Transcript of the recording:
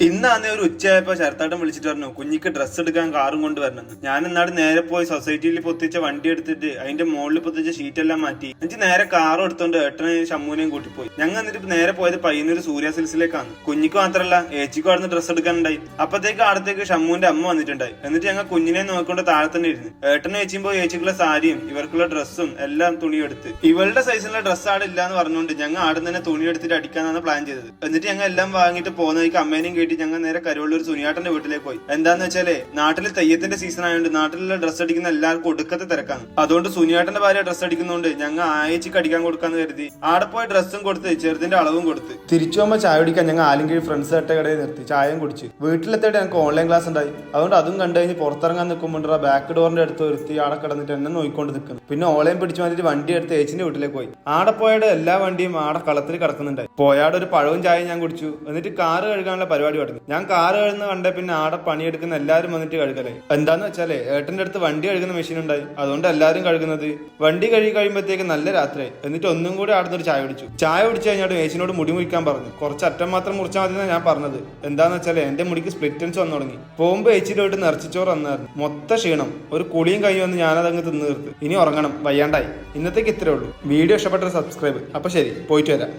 ഇന്നാന്ന് ഒരു ഉച്ചയായപ്പോ ശരത്താട്ടം വിളിച്ചിട്ട് പറഞ്ഞു കുഞ്ഞിക്ക് ഡ്രസ്സ് എടുക്കാൻ കാറും കൊണ്ടുവരണമെന്ന്. ഞാൻ എന്നാട് നേരെ പോയി സൊസൈറ്റിയിൽ പൊത്തിച്ച വണ്ടി എടുത്തിട്ട് അതിന്റെ മുകളിൽ പൊത്തിച്ച ഷീറ്റ് എല്ലാം മാറ്റി എന്നിട്ട് നേരെ കാറും എടുത്തോണ്ട് ഏട്ടനെ ഷമ്മൂനെയും കൂട്ടിപ്പോയി. ഞങ്ങൾ എന്നിട്ട് നേരെ പോയത് പയ്യന്നൂർ സൂര്യ സിൽസിലേക്കാണ്. കുഞ്ഞിക്ക് മാത്രമല്ല ഏച്ചിക്കും അവിടുന്ന് ഡ്രസ്സ് എടുക്കാനുണ്ടായി. അപ്പത്തേക്ക് അടുത്തേക്ക് ഷമ്മൂന്റെ അമ്മ വന്നിട്ടുണ്ടായി. എന്നിട്ട് ഞങ്ങൾ കുഞ്ഞിനെ നോക്കിക്കൊണ്ട് താഴെ തന്നെ ഇരുന്ന് ഏട്ടനെ ഏച്ചിയുമ്പോ ഏച്ചിക്കുള്ള സാരിയും ഇവർക്കുള്ള ഡ്രസ്സും എല്ലാം തുണിയെടുത്ത് ഇവളുടെ സൈസിലുള്ള ഡ്രസ്സ് ആടെ ഇല്ലാന്ന് പറഞ്ഞുകൊണ്ട് ഞങ്ങൾ ആടെ തന്നെ തുണി എടുത്തിട്ട് അടിക്കാന്നാണ് പ്ലാൻ ചെയ്തത്. എന്നിട്ട് ഞങ്ങൾ എല്ലാം വാങ്ങിയിട്ട് പോകുന്നതിക്ക് അമ്മേനെയും കേട്ടി ഞങ്ങൾ നേരെ കരുവള്ളൂർ സുനിയാട്ടന്റെ വീട്ടിലേക്ക് പോയി. എന്താന്ന് വെച്ചാല് നാട്ടിൽ തെയ്യത്തിന്റെ സീസൺ ആയതുകൊണ്ട് നാട്ടിലുള്ള ഡ്രസ്സ് അടിക്കുന്ന എല്ലാവർക്കും ഒടുക്കത്തെ തിരക്കാണ്. അതുകൊണ്ട് സുനിയാട്ടന്റെ ഭാര്യ ഡ്രസ്സ് അടിക്കുന്നതുകൊണ്ട് ഞങ്ങൾ ആയച്ചിക്ക് അടിക്കാൻ കൊടുക്കാന്ന് കരുതി ആടെ പോയി ഡ്രസ്സും കൊടുത്ത് ചെറുതിന്റെ അളവും കൊടുത്ത് തിരിച്ചു പോകുമ്പോൾ ചായ കുടിക്കാൻ ഞങ്ങൾ ആലങ്കി ഫ്രണ്ട്സ് ആയിട്ട് കടയിൽ നിർത്തി ചായയും കുടിച്ച് വീട്ടിലെത്തിയിട്ട് ഞങ്ങൾക്ക് ഓൺലൈൻ ക്ലാസ് ഉണ്ടായി. അതുകൊണ്ട് അതും കണ്ടു കഴിഞ്ഞ് പുറത്തിറങ്ങാൻ നിൽക്കുമ്പോൾ ബാക്ക് ഡോറിന്റെ അടുത്ത് നിർത്തി ആടെ കിടന്നിട്ട് എന്നെ നോക്കിക്കൊണ്ട് നിൽക്കുന്നു. പിന്നെ ഓൺലൈൻ പിടിച്ചു മാറ്റിട്ട് വണ്ടി എടുത്ത് ഏച്ചിന്റെ വീട്ടിലേക്ക് പോയി. ആടെ പോയാടെ എല്ലാ വണ്ടിയും ആടെ കളത്തിൽ കിടക്കുന്നുണ്ടായി. പോയാടെ ഒരു പഴവും ചായയും ഞാൻ കുടിച്ചു. എന്നിട്ട് കാറ് കഴുകാനുള്ള പരിപാടി തുടങ്ങി. ഞാൻ കാറ് കഴുകുന്ന കണ്ടേ പിന്നെ ആടെ പണിയെടുക്കുന്ന എല്ലാവരും വന്നിട്ട് കഴുകലേ. എന്താന്ന് വെച്ചാലേ ഏട്ടന്റെ അടുത്ത് വണ്ടി കഴുകുന്ന മെഷീൻ ഉണ്ടായി. അതുകൊണ്ട് എല്ലാവരും കഴുകുന്നത്. വണ്ടി കഴുകി കഴിയുമ്പോഴത്തേക്ക് നല്ല രാത്രിയായി. എന്നിട്ട് ഒന്നും കൂടി ആടുന്ന ഒരു ചായ കുടിച്ചു. ചായ കുടിച്ചു കഴിഞ്ഞാൽ ഏച്ചിനോട് മുടി മുറിക്കാൻ പറഞ്ഞു. കുറച്ച് അറ്റം മാത്രം മുറിച്ചാൽ മതി എന്നാണ് ഞാൻ പറഞ്ഞത്. എന്താന്ന് വെച്ചാൽ എന്റെ മുടിക്ക് സ്പ്ലിറ്റൻസ് വന്നു തുടങ്ങി. പോകുമ്പോ ഏച്ചിയുടെ വീട്ട് നിറച്ചിച്ചോറ് വന്നായിരുന്നു. മൊത്ത ക്ഷീണം. ഒരു കുളിയും കഴിഞ്ഞ് വന്ന് ഞാനതങ്ങ് തിന്ന് തീർത്ത്. ഇനി ഉറങ്ങണം, വയ്യാണ്ടായി. ഇന്നത്തേക്ക് ഇത്രേ ഉള്ളൂ. വീഡിയോ ഇഷ്ടപ്പെട്ട സബ്സ്ക്രൈബ്. അപ്പൊ ശരി, പോയിട്ട് വരാം.